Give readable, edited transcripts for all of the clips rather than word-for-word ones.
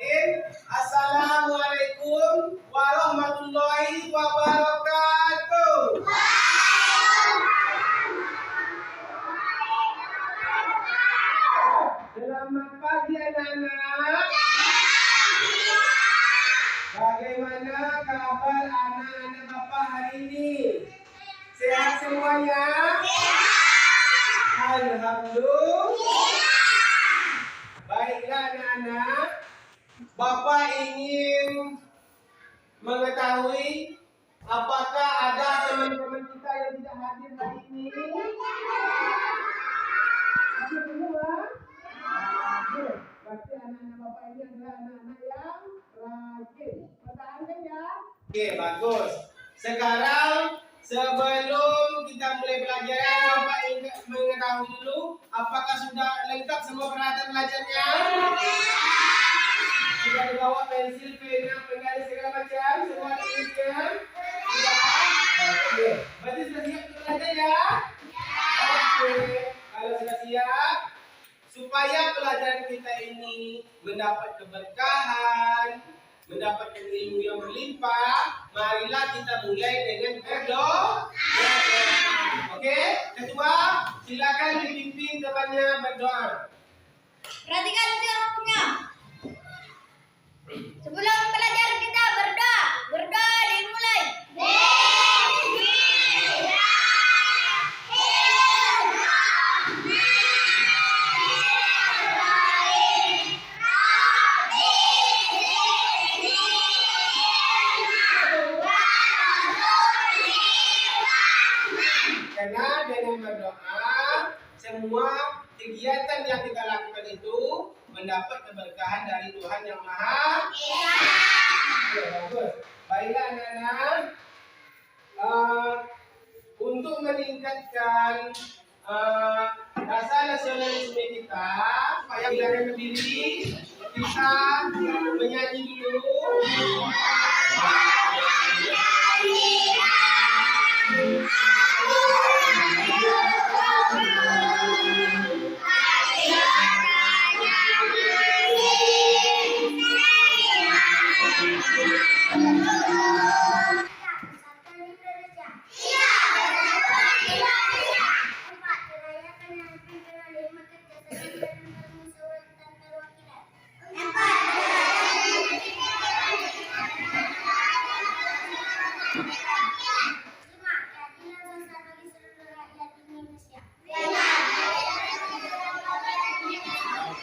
Bismillahirrahmanirrahim. Assalamualaikum warahmatullahi wabarakatuh. Selamat pagi anak-anak. Bagaimana kabar anak-anak Bapak hari ini? Sehat semuanya? Alhamdulillah. Baiklah anak-anak, Bapak ingin mengetahui apakah ada teman-teman kita yang tidak hadir hari ini? Hadir semua? Hadir. Berarti anak-anak Bapak ini adalah anak-anak yang rajin. Pertahankan ya. Oke, bagus. Sekarang sebelum kita mulai pelajaran, Bapak ingin mengetahui dulu apakah sudah lengkap semua peralatan belajarnya? Sudah dibawa pensil, pena, penggaris segala macam, semua tulisnya? Sudah? Oke. Berarti sudah siap untuk belajar ya? Oke. Kalau sudah siap, supaya pelajaran kita ini mendapat keberkahan, mendapatkan ilmu yang berlimpah, marilah kita mulai dengan berdoa. Oke, ketua, silakan dipimpin temannya berdoa. Perhatikan siapnya. Sebelum belajar kita berdoa. Berdoa dimulai. Karena dengan berdoa, semua kegiatan yang kita lakukan itu mendapat keberkahan dari Tuhan Yang Maha Esa. Oke, bagus. Baiklah anak-anak, untuk meningkatkan rasa nasionalisme kita, supaya kita berdiri, kita menyanyi dulu.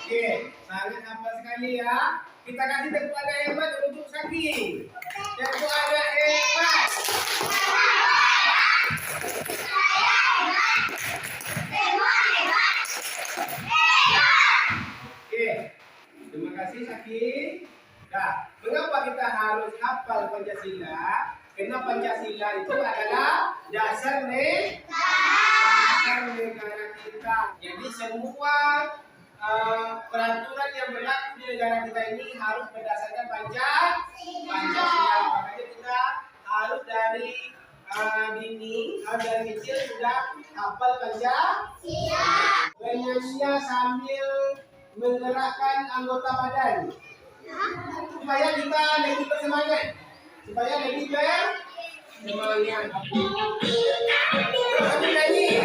Oke, sangat hafal sekali ya. Kita kasih tepuk tangan hebat untuk Saki. Tepuk tangan hebat. Oke, terima kasih Saki. Nah, mengapa kita harus hafal Pancasila? Karena Pancasila itu adalah dasar negara kita. Jadi semua peraturan yang berlaku di negara kita ini harus berdasarkan Pancasila. Makanya kita harus dari dini, harus dari kecil sudah hafal Pancasila. Bernyanyinya sambil menggerakkan anggota badan supaya kita lebih bersemangat. Kami nyanyi.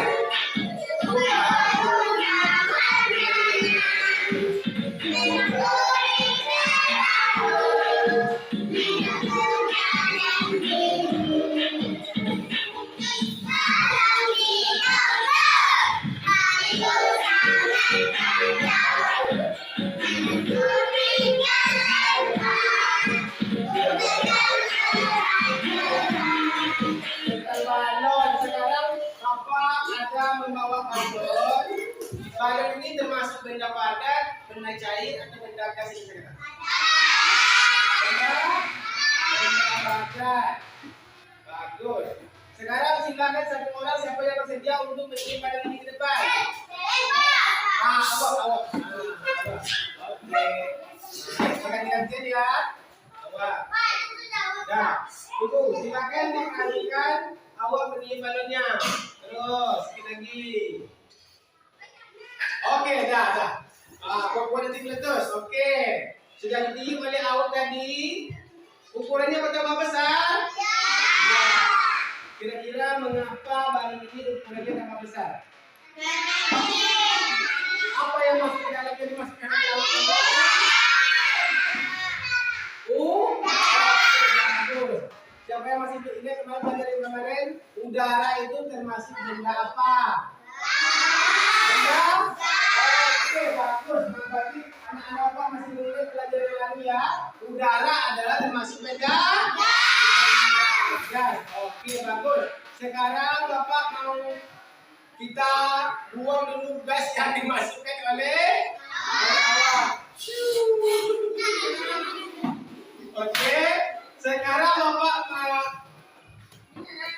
Membawa balon. Balon ini termasuk benda padat, benda cair, atau benda gas ini saja. Benda padat. Bagus. Sekarang silakan satu orang siapa yang bersedia untuk mengirim balon ini ke depan. Awak. Oke. Jangan gantian ya. Awak. Dah. Tunggu. Silakan diperhatikan awak mengirim balonnya. Terus, sedikit lagi. Oke, dah. Buat nanti meletus. Oke. Sudah ditiup oleh awak tadi. Ukurannya bertambah besar? Ya. Kira-kira mengapa balon ini ukurannya tambah besar? Apa yang masuk ke dalam jadi masukkan ke dalam ini? Bagus. Siapa yang masih ingat kemarin belajar yang kemarin? Udara itu termasuk benda apa? Benda? Oke, bagus. Berarti anak-anak Bapak masih ingat pelajaran yang lalu ya? Udara adalah termasuk benda? Gas. Oke, bagus. Sekarang Bapak mau kita buang dulu gas yang dimasukkan oleh awak. Oke, sekarang Bapak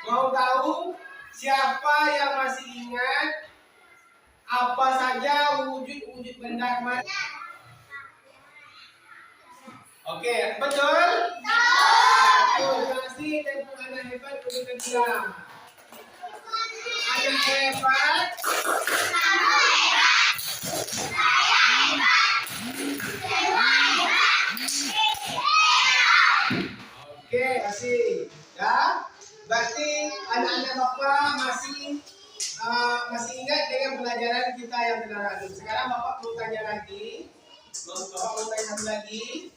mau tahu siapa yang masih ingat apa saja wujud-wujud benda kemarin? Oke, betul? Betul, kasih tepuk anak hebat untuk kedua. Anak hebat. Oke, kasih. Ya, berarti anak-anak Bapak masih ingat dengan pelajaran kita yang telah lalu. Sekarang Bapak mau tanya lagi. Bapak mau tanya satu lagi.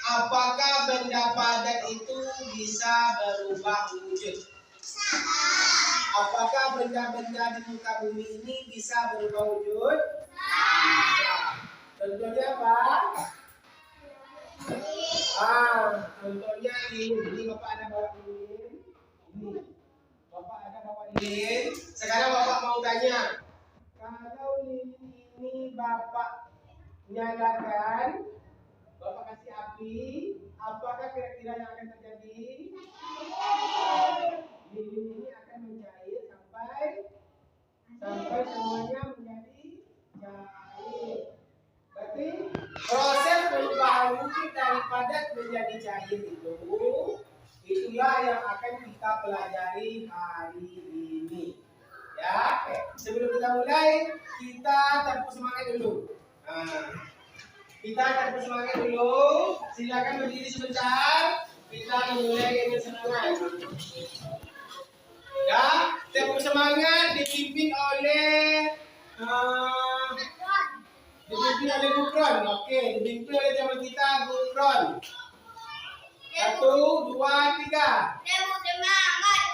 Apakah benda padat itu bisa berubah wujud? Apakah benda-benda di muka bumi ini bisa berubah wujud? Contohnya apa? Contohnya ini Bapak ada bawa lilin. Ini Bapak ada bawa lilin. Sekarang Bapak mau tanya, kalau lilin ini Bapak nyalakan, Bapak kasih api, apakah kira-kira yang akan terjadi? Lilin ini akan mencair sampai semuanya menjadi cair. Berarti proses perubahan wujud dari padat menjadi cair itulah yang akan kita pelajari hari ini. Ya, sebelum kita mulai, kita tepuk semangat dulu. Kita tepuk semangat dulu. Silakan berdiri sebentar. Kita mulai dengan semangat. Ya, tepuk semangat dipimpin oleh Gufron. Oke, dipimpin oleh teman kita Gufron. 1, 2, 3. Tepuk semangat.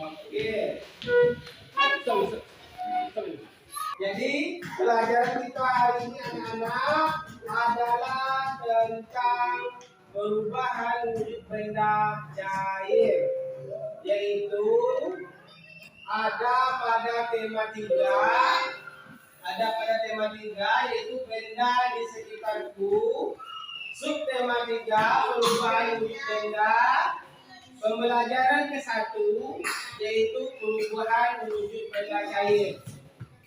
Oke. Jadi pelajaran kita hari ini anak-anak adalah tentang perubahan wujud benda cair, yaitu ada pada tema 3, yaitu benda di sekitarku. Subtema 3, perubahan wujud benda. Pembelajaran ke-1 yaitu perubahan wujud benda cair.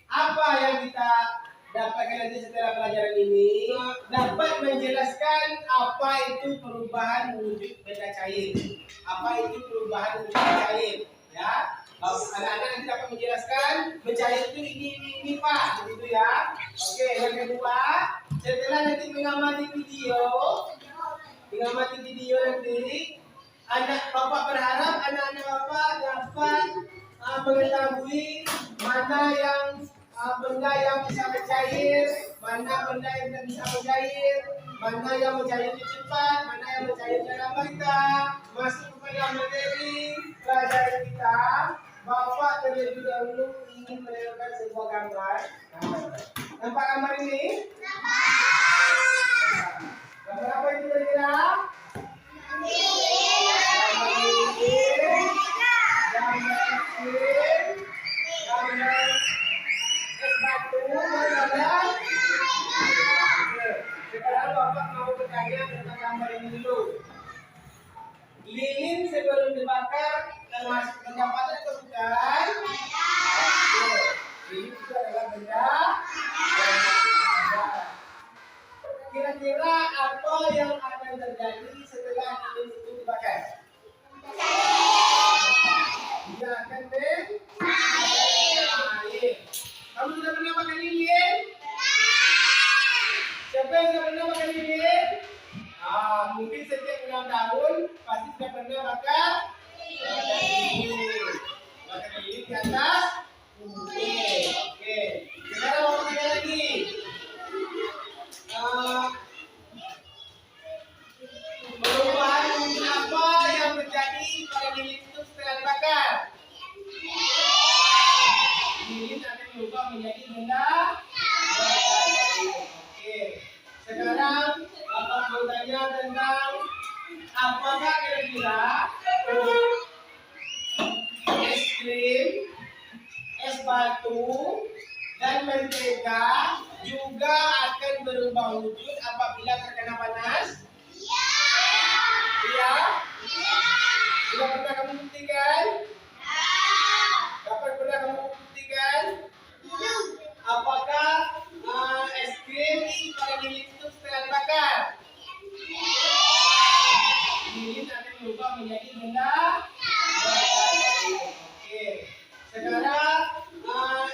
Apa yang kita dapatkan nanti setelah pelajaran ini? Dapat menjelaskan apa itu perubahan wujud benda cair. Apa itu perubahan wujud benda cair? Ya, anak-anak nanti dapat menjelaskan mencair itu ini Pak, begitu ya. Oke, yang kedua, setelah nanti mengamati video nanti, Bapak berharap anak-anak Bapak dapat mengetahui mana yang benda yang bisa mencair, mana benda yang tidak bisa mencair, mana yang mencairnya cepat, mana yang mencairnya lambat. Kita masuk kepada materi pelajaran kita. Bapak terlebih dahulu ingin menunjukkan sebuah gambar. Nampak gambar ini? Gambar apa itu kira-kira? Sekarang Bapak mau bertanya tentang gambar ini dulu. Lilin sebelum dibakar termasuk benda padat atau bukan? Lilin itu adalah benda padat. Kira-kira apa yang akan terjadi setelah lilin itu di atas bukit. Oke. Sekarang mau tanya lagi. Perubahan apa yang terjadi pada lilin itu setelah dibakar? Lilin akan berubah menjadi benda. Oke. Sekarang Bapak mau tanya tentang apakah kira-kira es krim, es batu, dan mentega juga akan berubah wujud apabila terkena panas? Iya? Sudah pernah kamu buktikan? Kapan pernah kamu buktikan? Apakah es krim pada lilin itu setelah dibakar? Lilin akan berubah menjadi benda. Oke. Sekarang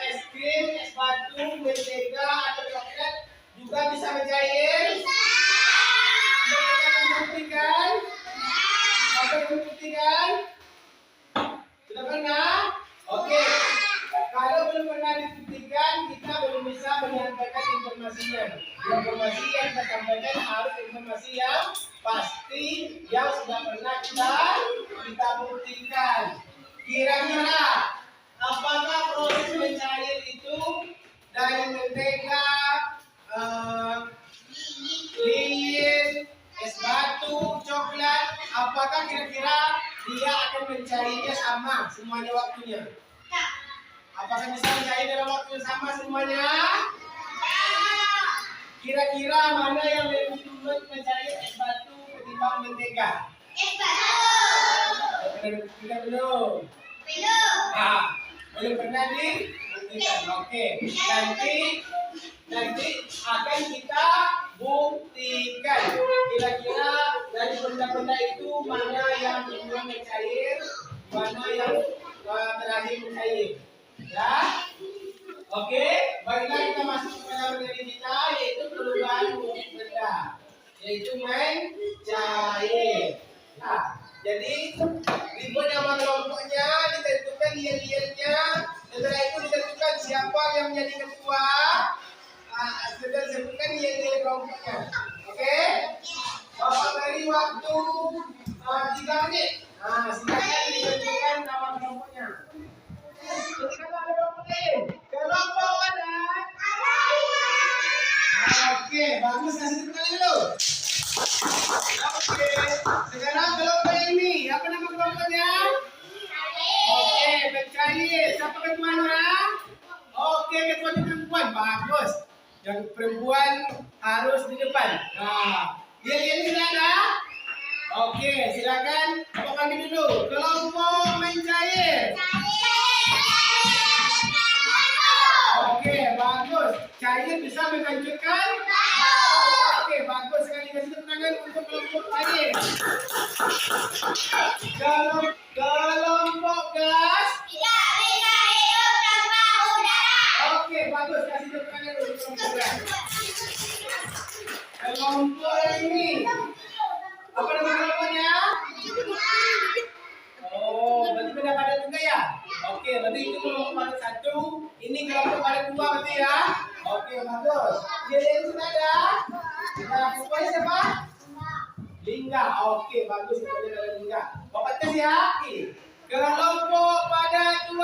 es krim, es batu, mentega atau coklat juga bisa mencair? Sudah pernah kamu buktikan? Apa yang membuktikan? Sudah pernah? Oke. Kalau belum pernah dibuktikan, kita belum bisa menyampaikan informasinya. Informasi yang kita sampaikan harus informasi yang pasti, yang sudah pernah kita buktikan. Kira-kira apakah proses mencair itu dari mentega, lilin, es batu, coklat, apakah kira-kira dia akan mencairnya sama semuanya waktunya? Apakah bisa mencair dalam waktu yang sama semuanya? Kira-kira mana yang lebih cepat mencair es batu ketimbang mentega? Es batu. Kita belum. Belum pernah dibuktikan. Oke. Nanti akan kita buktikan. Kira-kira dari benda-benda itu mana yang duluan mencair, mana yang terakhir mencair. Ya. Oke, baiklah kita masuk ke materi kita, yaitu perubahan wujud benda, yaitu mencair. Nah, jadi dibuat nama kelompoknya, ditentukan lian-liannya, setelah itu ditentukan siapa yang menjadi ketua, setelah ditentukan lian-lian kelompoknya. Oke? Bapak beri waktu 3 menit. Nah, silakan ditentukan nama kelompoknya. Kelompok mana? Oke, bagus, kasih tepuk tangan dulu. Oke, sekarang kelompok ini, apa nama kelompoknya? Oke, mencair. Siapa ketuanya? Oke, ketuanya perempuan, bagus. Yang perempuan harus di depan. Nah, dia ini sudah ada? Oke, silakan Bapak panggil dulu. Kelompok mencair. Oke, bagus. Cair bisa menghancurkan? Oke, bagus sekali. Kasih tepuk tangan untuk kelompok cair. Kelompok gas. Tidak bisa hidup tanpa udara. Oke, bagus. Kasih tepuk tangan untuk kelompok gas. Kelompok ini. Apa nama kelompoknya? Oh, berarti beda pada juga ya? Oke, berarti itu kelompok pada 1, ini kelompok pada 2 berarti ya? Oke, bagus. Yang sudah ada? Nah, ketuanya siapa? Lingga. Oke, bagus. Ketuanya ada Lingga. Bapak tes ya? Kelompok pada 2.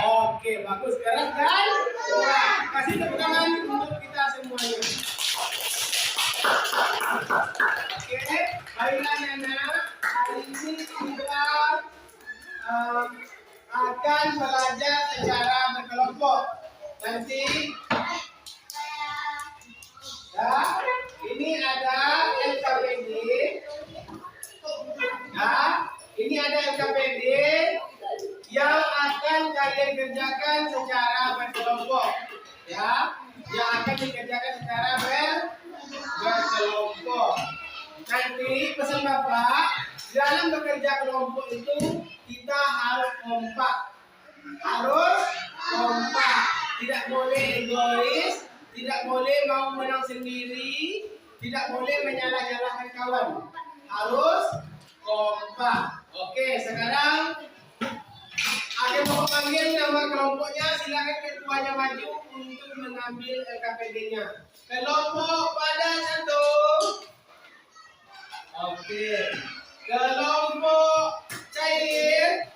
Oke, bagus. Keras dan kuat. Kasih tepuk tangan untuk kita semuanya. Oke, baiklah Nana. Hari ini kita akan belajar secara berkelompok. Nanti ya, ini ada LKPD. Ya, ini ada LKPD yang akan kalian kerjakan secara berkelompok. Ya, yang akan dikerjakan secara berkelompok. Nanti pesan Bapak, dalam bekerja kelompok itu kita harus kompak. Harus kompak. Tidak boleh egois, tidak boleh mau menang sendiri, tidak boleh menyalah-nyalahkan kawan. Harus kompak. Oke, sekarang kelompoknya silakan ketuanya maju untuk mengambil LKPD-nya. Kelompok pada 1. Oke. Kelompok cair.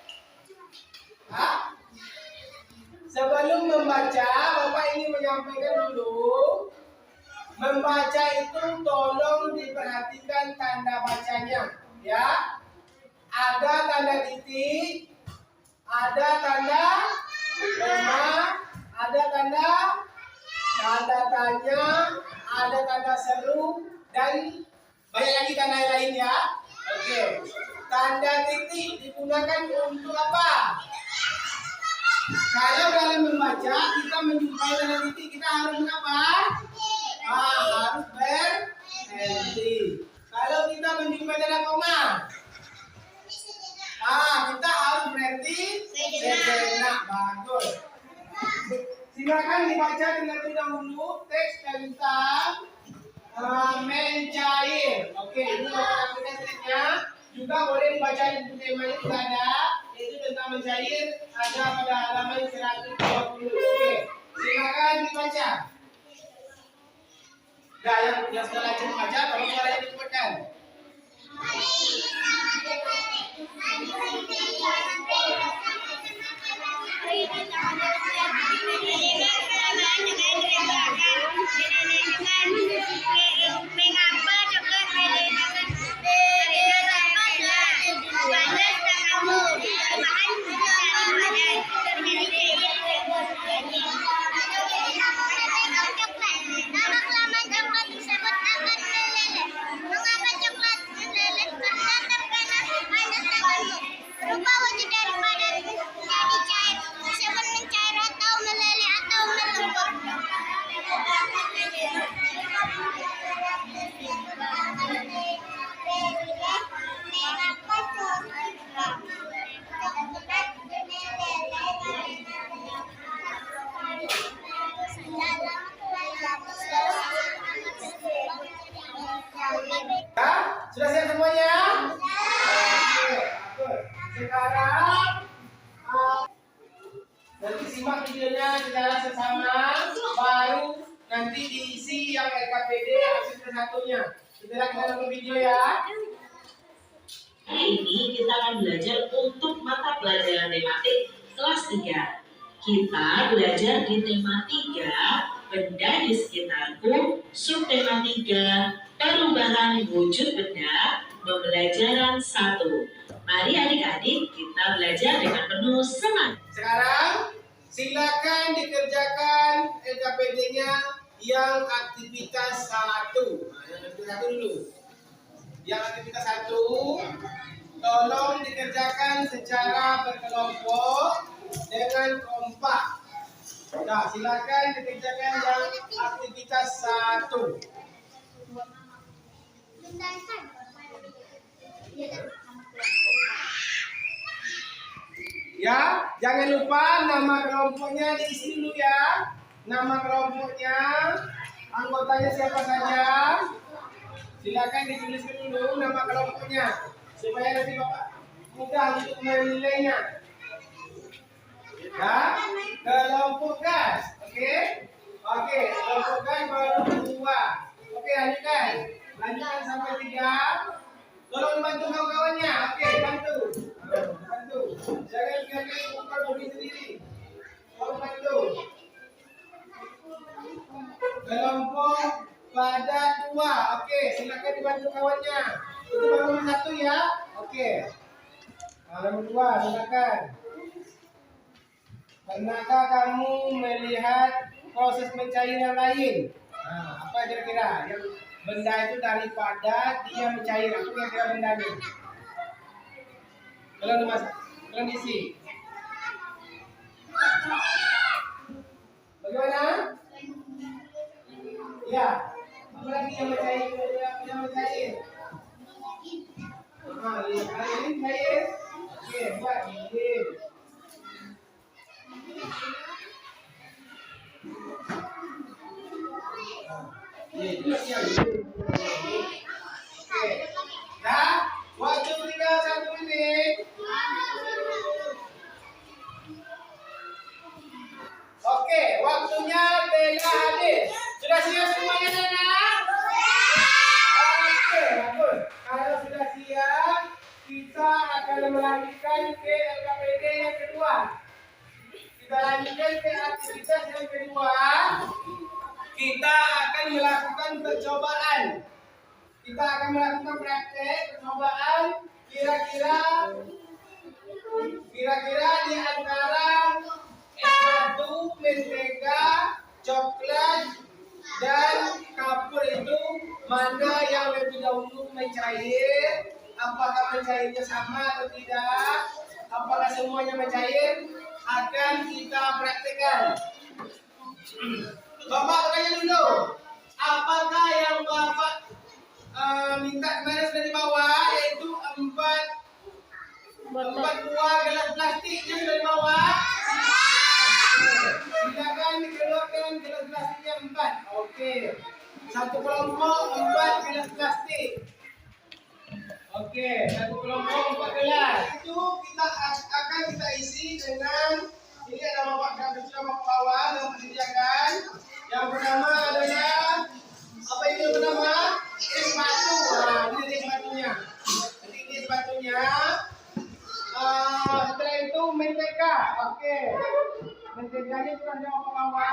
Hah? Sebelum membaca, Bapak ingin menyampaikan dulu. Membaca itu tolong diperhatikan tanda bacanya, ya. Ada tanda titik, ada tanda koma, ada tanda tanya, ada tanda seru, dan banyak lagi tanda lain ya. Oke. Tanda titik digunakan untuk apa? Kalau dalam membaca kita menjumpai tanda titik, kita harus apa? Harus berhenti. Kalau kita menjumpai tanda koma, kita harus berhenti sejenak. Bagus. Silakan dibaca terlebih dahulu teks tentang mencair. Oke, ini aplikasinya. Juga boleh dibaca di buku temanya juga ada. Itu tentang mencair, ada pada halaman 120. Oke, silakan dibaca. Nah, yang sudah lanjut baca, tolong suaranya dikuatkan. Sudah siap semuanya? Oke, bagus. Sekarang nanti simak videonya secara sesama, baru nanti diisi yang LKPD hasil satunya. Kita lihat dalam video ya. Hari ini kita akan belajar untuk mata pelajaran tematik kelas 3. Kita belajar di tema 3, benda di sekitarku, subtema 3, perubahan wujud benda, pembelajaran 1. Mari adik-adik kita belajar dengan penuh semangat. Sekarang silakan dikerjakan LKPD-nya yang aktivitas 1. Yang aktivitas 1 dulu. Yang aktivitas 1 tolong dikerjakan secara berkelompok dengan kompak. Nah, silakan dikerjakan yang aktivitas 1. Ya, jangan lupa nama kelompoknya diisi dulu ya. Nama kelompoknya, anggotanya siapa saja. Silakan dituliskan dulu nama kelompoknya supaya nanti Bapak mudah untuk menilainya. Ya, kelompok gas, oke? Oke, kelompok gas baru 2. Oke, lanjutkan sampai 3. Tolong bantu kawan-kawannya. Oke, bantu. Jangan biarkan bukan bodi sendiri. Tolong bantu. Kelompok pada 2. Oke, silakan dibantu kawannya. Itu baru 1 ya. Oke. Nomor 2, silakan. Pernahkah kamu melihat proses mencair yang lain? Nah, apa kira-kira? Yang benda itu daripada dia mencair. Apa kira-kira bendanya? Tolong isi. Bagaimana? Ya. Apa lagi yang mencair? Ini cair. Oke, buat ini. Oke. Dah, waktu tinggal 1 menit. kedua. Kita lanjutkan ke aktivitas yang kedua. Kita akan melakukan percobaan. Kita akan melakukan praktek percobaan. Kira-kira di antara es batu, mentega, coklat, dan kapur itu mana yang lebih dahulu mencair? Apakah mencairnya sama atau tidak? Apakah semuanya mencair? Akan kita praktekkan. Bapak tanya dulu, apakah yang Bapak minta kemarin sudah dibawa, yaitu empat buah gelas plastik yang sudah dibawa? Silakan dikeluarkan gelas plastiknya 4. Oke. Satu kelompok 4 gelas plastik. Oke, satu kelompok 4 gelas. Itu akan kita isi dengan ini ada Bapak sudah bawa dan disediakan. Yang pertama adalah apa itu yang pertama? Es batu. Nah, ini es batunya. Jadi ini es batunya. Setelah itu mentega. Oke. Menteganya sudah ada bawa.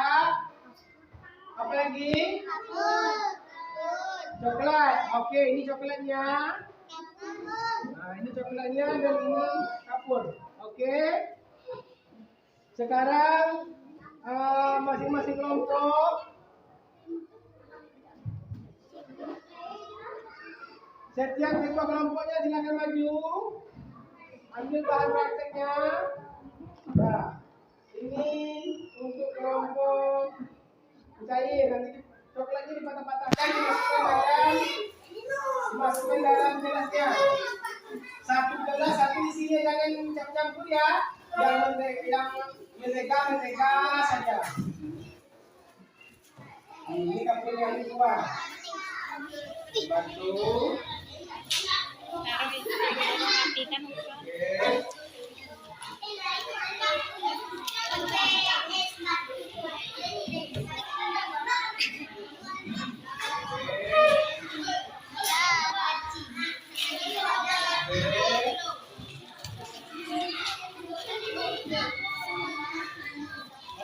Apa lagi? Coklat. Oke, ini coklatnya. Nah, ini coklatnya dan ini kapur. Oke. Sekarang masing-masing kelompok setiap ketua kelompoknya silakan maju. Ambil bahan prakteknya. Nah, ini untuk kelompok cair. Nanti coklatnya dipatah-patahkan dimasukkan dalam gelasnya. Satu gelas, satu di sini jangan campur-campur ya. Yang mentega saja. Ini kapur yang kedua. Batu.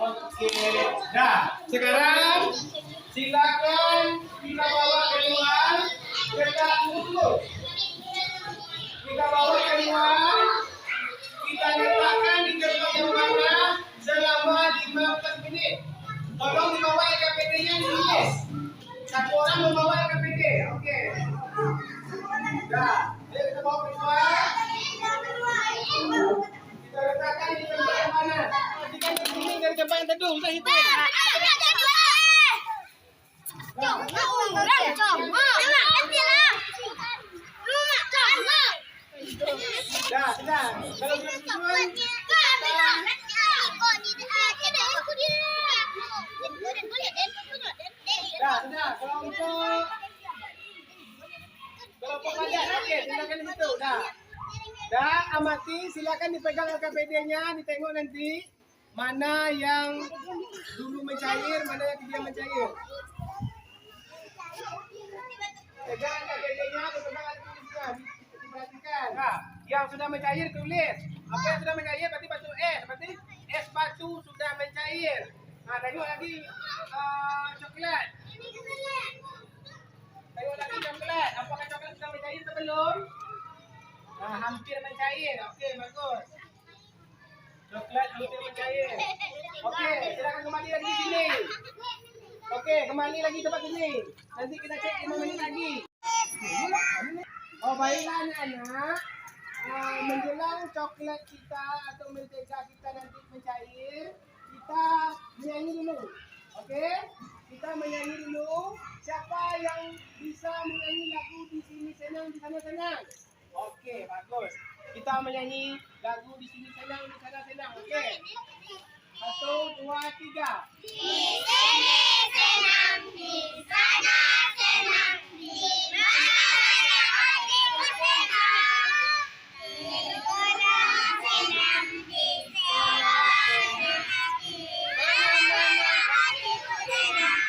Oke. Nah, sekarang silakan kita bawa keluar kita ukur. Kita bawa keluar, kita letakkan di tempat yang mana selama 15 menit. Tolong dibawa EKPD-nya ditulis. Satu orang membawa EKPD. Oke. Nah, kita bawa keluar. Kita letakkan di tempat yang mana? Pastikan di sini dari tempat yang teduh. Kita hitung. Sudah. Kalau sudah. Kelompok padat. Oke, silakan di situ. Dah, amati, silakan dipegang LKPD-nya, ditengok nanti mana yang dulu mencair, mana yang kemudian mencair. Pegang LKPD-nya, dipegang tulisnya, diperhatikan. Nah, yang sudah mencair tulis. Apa yang sudah mencair berarti batu es. Berarti es batu sudah mencair. Nah, tengok lagi coklat. Tengok lagi coklat. Apakah coklat sudah mencair atau belum? Nah, hampir mencair. Oke, bagus. Coklat hampir mencair. Oke, silakan kembali lagi di sini. Oke, kembali lagi tempat ini. Nanti kita cek 5 menit lagi. Oh, baiklah anak-anak. Menjelang coklat kita atau mentega kita nanti mencair, kita menyanyi dulu. Oke? Kita menyanyi dulu. Siapa yang bisa menyanyi lagu di sini senang, di sana senang? Oke, bagus. Kita menyanyi lagu di sini senang, di sana senang. Oke? 1, 2, 3. Di sini senang, di sana senang, di mana hatiku senang. Di mana senang, di sana senang, di mana hatiku senang.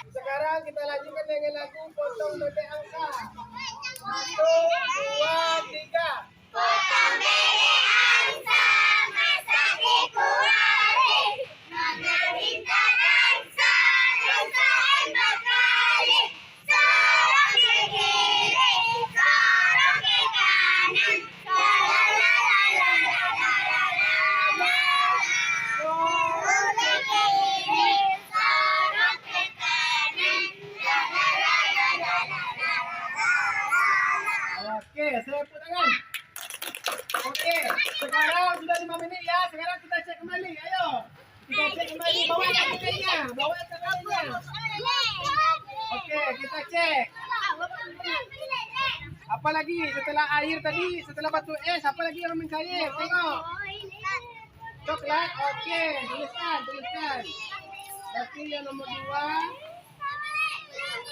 Sekarang kita lanjutkan dengan lagu potong bebek angsa. 1, 2, 3. Potong bebek angsa, masak di kuali. Menderita dansa, dansa hebat kali. Sorong ke kiri, sorong ke kanan. La la la la la la la la la. Sorong ke kiri, sorong ke kanan. La la la la la la la la. Oke, saya tepuk tangan. Oke, sekarang sudah 5 menit ya. Sekarang kita cek kembali. Ayo. Kita cek kembali. Bawa taktiknya. Bawa taktiknya. Oke, kita cek. Apa lagi setelah air tadi, setelah batu es, apa lagi yang mencair? Tengok. Coklat. Oke, tuliskan, tuliskan. Berarti yang nomor 2.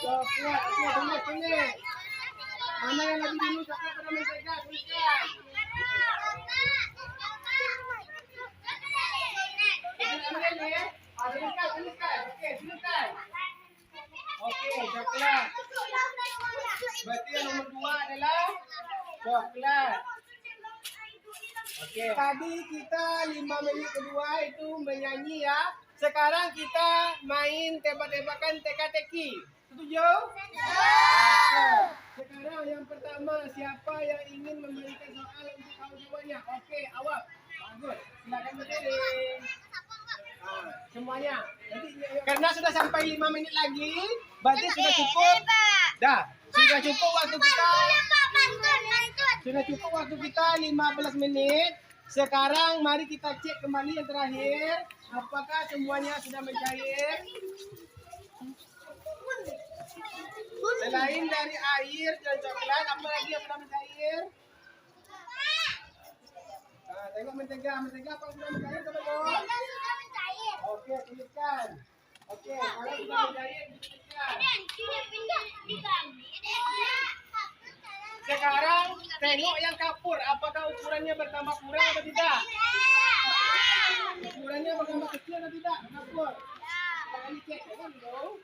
Coklat. Oke, tulis, tulis. Mana yang lagi dulu coklat pada mentega? Tuliskan. Tuliskan ya. Tuliskan, tuliskan. Oke, tuliskan. Oke, coklat. Berarti yang nomor 2 adalah coklat. Oke. Tadi kita 5 menit kedua itu menyanyi ya. Sekarang kita main tebak-tebakan teka-teki. Setuju? Oke. Sekarang yang pertama, siapa yang ingin memberikan soal untuk tahu jawabannya? Oke, awak. Bagus. Silakan berdiri. Semuanya. Nanti, karena sudah sampai 5 menit lagi, berarti sudah cukup. Dah, sudah cukup waktu kita. Sudah cukup waktu kita 15 menit. Sekarang mari kita cek kembali yang terakhir. Apakah semuanya sudah mencair? Selain dari air dan coklat, apa lagi yang sudah mencair? Nah, tengok mentega. Mentega apa sudah mencair, teman-teman? Oke, tuliskan. Oke, kalau sudah mencair, tuliskan. Sekarang tengok yang kapur. Apakah ukurannya bertambah kurang atau tidak? Ukurannya bertambah kecil atau tidak? Kapur. Kita cek, tengok dulu.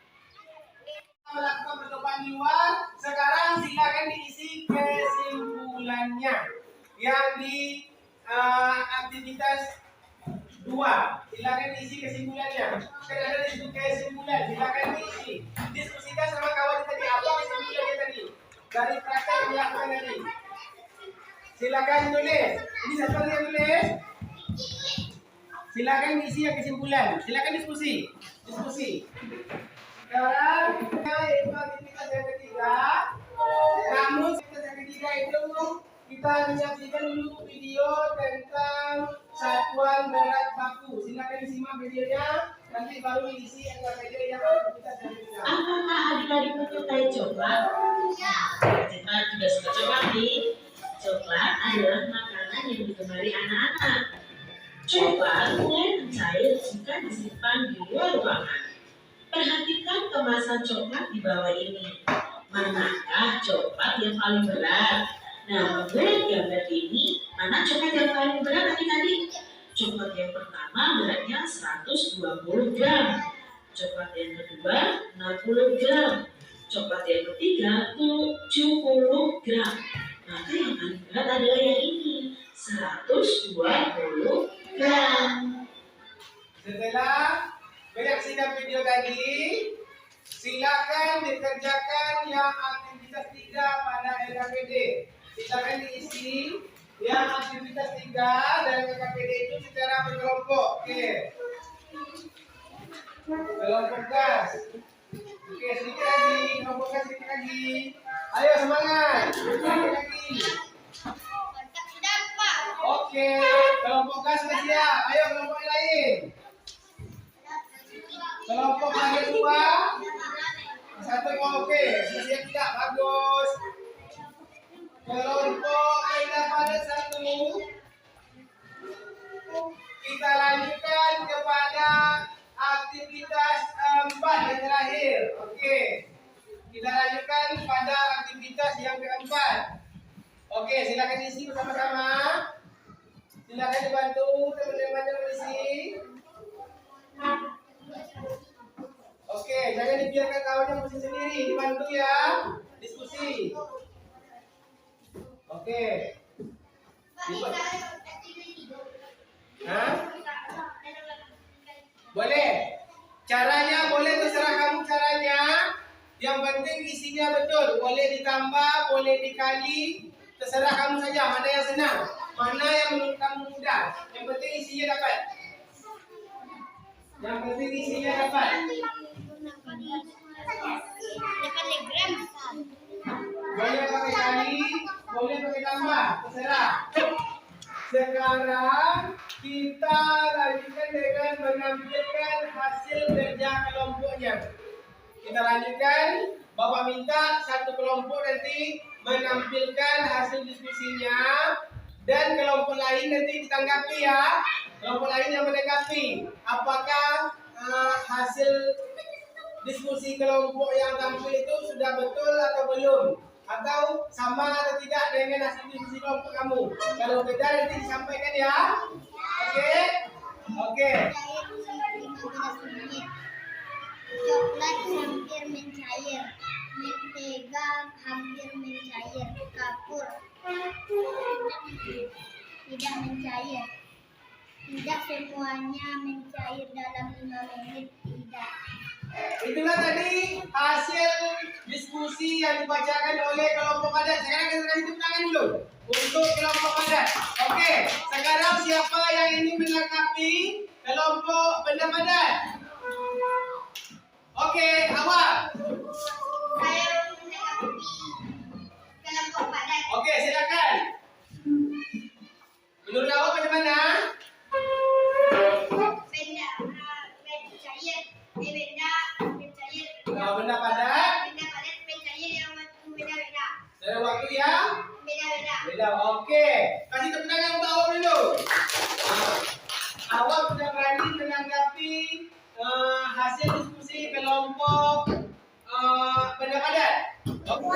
Melakukan percobaan di luar. Sekarang silakan diisi kesimpulannya yang di aktivitas 2. Silakan diisi kesimpulannya. Kan ada di situ kesimpulan. Silakan diisi. Diskusikan sama kawan tadi apa kesimpulannya tadi dari praktek yang dilakukan tadi. Silakan tulis. Ini siapa yang tulis? Silakan diisi yang kesimpulan. Silakan diskusi. Diskusi. Sekarang itu aktivitas yang ketiga. Namun aktivitas yang ketiga itu kita menyaksikan dulu video tentang satuan berat baku. Silakan disimak videonya. Nanti baru diisi NKPD yang aktivitas yang ketiga. Apakah adik-adik menyukai coklat? Kita juga suka coklat nih. Coklat adalah makanan yang digemari anak-anak. Coklat mulai mencair jika disimpan di luar ruangan. Perhatikan kemasan coklat di bawah ini. Manakah coklat yang paling berat? Nah, menurut gambar ini, mana coklat yang paling berat adik-adik? Coklat yang pertama beratnya 120 gram. Coklat yang kedua 60 gram. Coklat yang ketiga 70 gram. Maka yang paling berat adalah yang ini, 120 gram. Setelah menyaksikan video tadi, silakan dikerjakan yang aktivitas 3 pada LKPD. Silakan diisi yang aktivitas 3 dan LKPD itu secara berkelompok. Oke. Kelompok gas. Oke, sedikit lagi. Kelompok gas sedikit lagi. Ayo semangat. Sedikit lagi. Oke, kelompok gas sudah siap. Ayo kelompok yang lain. Kelompok yang kedua. Satu oke. Sudah siap tidak? Bagus. Kelompok yang pada 1. Kita lanjutkan kepada aktivitas 4 yang terakhir. Oke. Kita lanjutkan pada aktivitas yang keempat. Oke, silakan isi bersama-sama. Silakan dibantu teman-teman yang isi. Oke. Oke, jangan dibiarkan kawannya pusing sendiri, dibantu ya. Diskusi. Oke. Hah? Boleh. Caranya boleh terserah kamu caranya. Yang penting isinya betul. Boleh ditambah, boleh dikali. Terserah kamu saja. Mana yang senang, mana yang menurut kamu mudah. Yang penting isinya dapat. Yang penting isinya dapat. Boleh pakai kali, boleh pakai tambah. Terserah. Sekarang kita lanjutkan dengan menampilkan hasil kerja kelompoknya. Kita lanjutkan. Bapak minta satu kelompok nanti menampilkan hasil diskusinya dan kelompok lain nanti ditanggapi ya. Kelompok lain yang menanggapi apakah hasil diskusi kelompok yang tampil itu sudah betul atau belum, atau sama atau tidak dengan hasil diskusi kelompok kamu. Kalau beda nanti disampaikan ya. Oke? Oke. Coklat hampir mencair, mentega hampir mencair, kapur tidak mencair. Tidak semuanya mencair dalam 5 menit, tidak. Itulah tadi hasil diskusi yang dibacakan oleh kelompok padat. Sekarang kita kasih tepuk tangan dulu untuk kelompok padat. Oke, sekarang siapa yang ingin melengkapi kelompok benda padat? Oke, awak. Saya melengkapi kelompok padat. Oke, silakan. Menurut awak macam mana? Benda mencair, Kalau benda padat, benda padat mencair yang waktu beda-beda. dalam waktu yang Beda-beda. beda. Oke, kasih tepuk tangan untuk awak dulu. Awak sudah berani menanggapi hasil diskusi kelompok benda padat. Oke.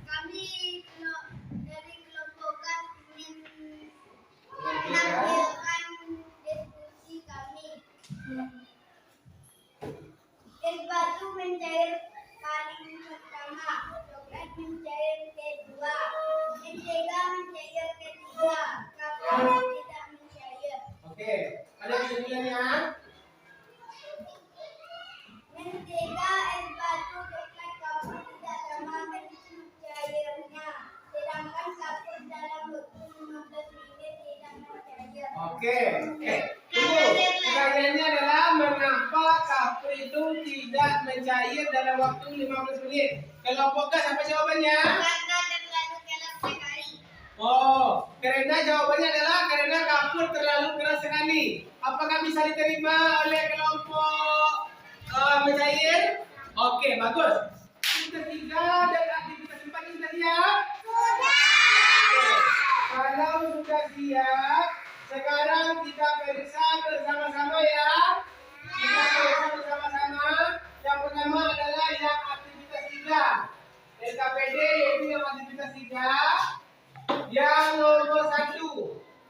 Kami dari kelompok menampilkan diskusi kami. Es batu mencair paling pertama, coklat mencair kedua, mentega mencair ketiga, kapur tidak mencair. Oke, ada kesimpulannya? Mentega, es batu, coklat, kapur tidak sama mencairnya, sedangkan kapur dalam waktu 15 menit tidak mencair. Oke, tunggu. Pertanyaannya adalah mengapa kapur itu tidak mencair dalam waktu 15 menit? Kelompok gas apa jawabannya? Karena terlalu keras sekali. Oh, karena jawabannya adalah karena kapur terlalu keras sekali. Apakah bisa diterima oleh kelompok mencair? Oke, bagus. Ketiga dan aktivitas 4 sudah siap? Oke. Kalau sudah siap, sekarang kita periksa bersama-sama ya. Kita periksa bersama-sama. Yang pertama adalah yang aktivitas 3. LKPD yaitu yang aktivitas 3. Yang nomor 1,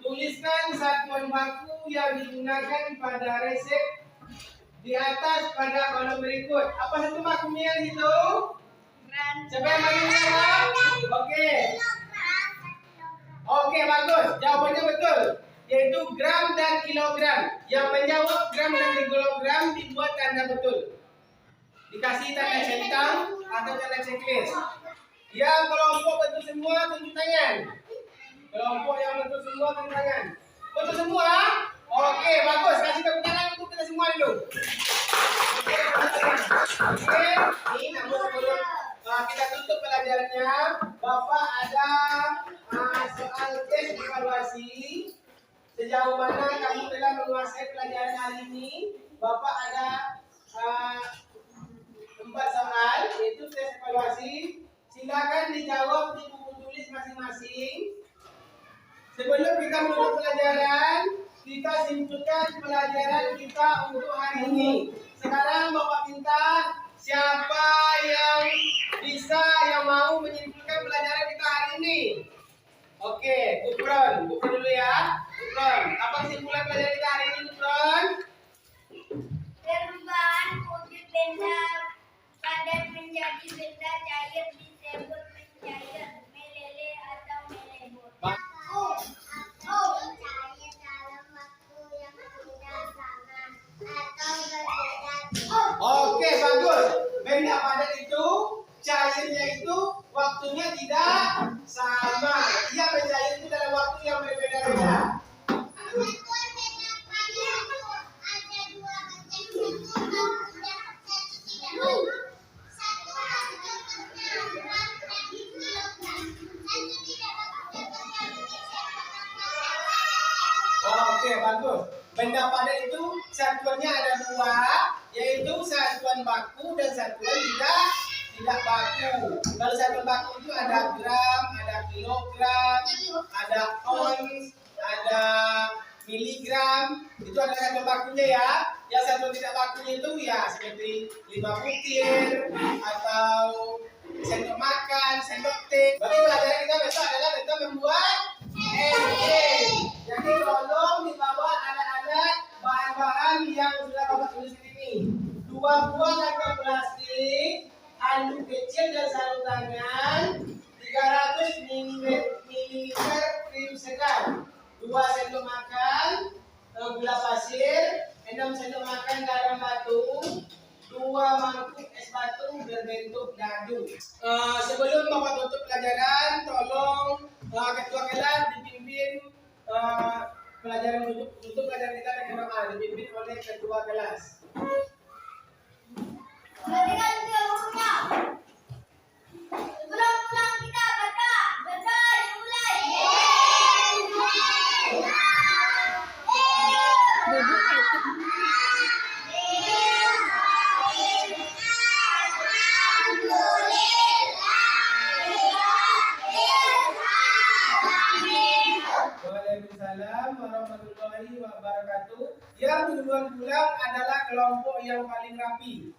tuliskan satuan baku yang digunakan pada resep di atas pada kolom berikut. Apa satu bakunya yang itu? Siapa yang paling jawab? Oke. Oke, bagus. Jawabannya betul. Yaitu gram dan kilogram. Yang menjawab gram dan kilogram dibuat tanda betul. Dikasih tanda centang atau tanda checklist. Yang kelompok betul semua tunjuk tangan. Kelompok yang betul semua tunjuk tangan. Betul semua? Oke, bagus. Kasih tepuk tangan untuk kita semua dulu. Oke, ini namun sebelum kita tutup pelajarannya, Bapak ada soal tes evaluasi. Sejauh mana kamu telah menguasai pelajaran hari ini? Bapak ada 4 soal, yaitu tes evaluasi. Silakan dijawab di buku tulis masing-masing. Sebelum kita menutup pelajaran, kita simpulkan pelajaran kita untuk hari ini. Sekarang Bapak minta siapa yang bisa, yang mau menyimpulkan pelajaran kita hari ini. Oke, Gufron dulu ya. Gufron, apa kesimpulan pelajaran kita hari ini? Benda padat itu cairnya itu waktunya tidak sama. Ia mencair itu dalam waktu yang berbeda-beda. Oke, bagus. Benda padat itu satuannya ada dua, yaitu satuan baku dan satuan tidak baku. Kalau satuan baku itu ada gram, ada kilogram, ada ons, ada miligram. Itu adalah satuan bakunya ya. Yang satuan tidak bakunya itu ya seperti 5 butir atau sendok makan, sendok teh. Bagi pelajaran kita besok adalah tentang membuat jadi tolong dibawa anak-anak bahan-bahan yang sudah Bapak tulis ini. 2 buah kantong plastik, handuk kecil dan sarung tangan, 300 ml krim segar, 2 sendok makan gula pasir, 6 sendok makan garam batu, 2 mangkuk es batu berbentuk dadu. Sebelum Bapak tutup pelajaran, tolong ketua kelas dipimpin pelajaran untuk pelajaran kita dengan doa, dipimpin oleh ketua kelas. Perhatikan dia bukunya. Pulang-pulang kita baca dimulai. Waalaikumsalam warahmatullahi wabarakatuh. Yang duluan pulang adalah kelompok yang paling rapi.